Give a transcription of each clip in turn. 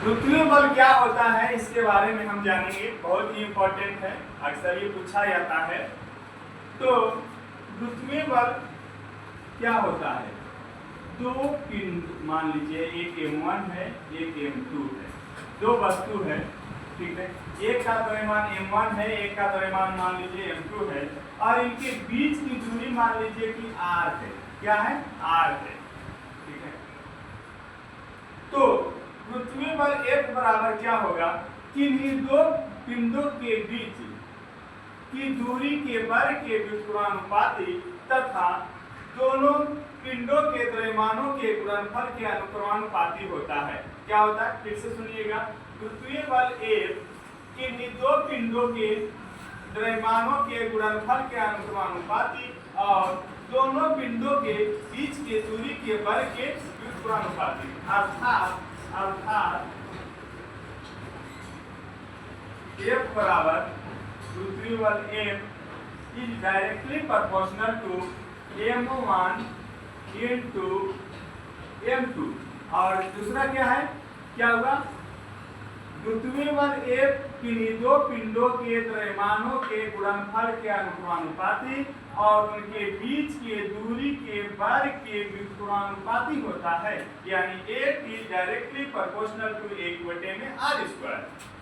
गुरुत्वीय बल क्या होता है इसके बारे में हम जानेंगे, बहुत ही इंपॉर्टेंट है, अक्सर ये पूछा जाता है। तो गुरुत्वीय बल क्या होता है? दो पिंड मान लीजिए, एक m1 है एक m2 है, दो वस्तु है, ठीक है। एक का द्रव्यमान m1 है, एक का द्रव्यमान मान लीजिए m2 है, और इनके बीच की दूरी मान लीजिए कि r है। क्या है? r है, ठीक है। तो गुरुत्वीय बल F बराबर क्या होगा? किन्हीं दो पिंडों के बीच की दूरी के वर्ग के व्युत्क्रमानुपाती तथा दोनों पिंडों के द्रव्यमानों के गुणनफल के अनुक्रमानुपाती होता है। क्या होता है? फिर से सुनिएगा। गुरुत्वीय बल F किन्हीं दो पिंडों के द्रव्यमानों के गुणनफल के अनुक्रमानुपाती और दोनों पिंडों के बीच के दूरी के वर्ग के व्युत्क्रमानुपाती, अर्थात F बराबर गुरुत्वीय बल F is directly proportional to m1 into m2। और दूसरा क्या है? क्या होगा? गुरुत्वीय बल F किन्हीं दो पिंडों के द्रव्यमानों के गुणनफल के अनुक्रमानुपाती और उनके बीच के दूरी के वर्ग के व्युत्क्रमानुपाती होता है। यानी F is directly proportional to 1/r²।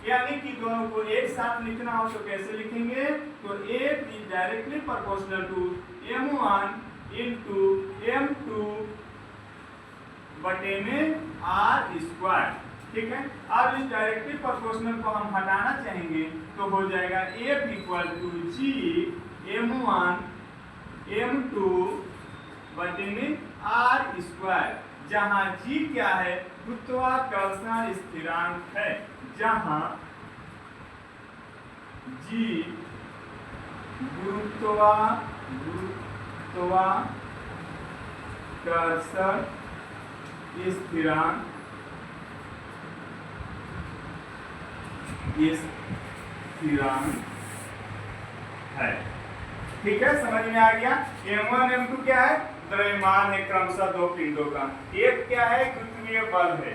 यानी कि दोनों को एक साथ लिखना हो तो कैसे लिखेंगे? तो F is directly proportional to m1 into m2 बटे में r², ठीक है। अब इस डायरेक्टली प्रोपोर्शनल को हम हटाना चाहेंगे तो हो जाएगा F equal to g m1 m2 बटे में r², जहाँ g क्या है? गुरुत्वाकर्षण स्थिरांक है, जहाँ g गुरुत्वाकर्षण स्थिरांक है, ठीक है। समझ में आ गया? m1 m2 क्या है? द्रव्यमान है क्रमशः दो पिंडों का। F क्या है? गुरुत्वीय बल है।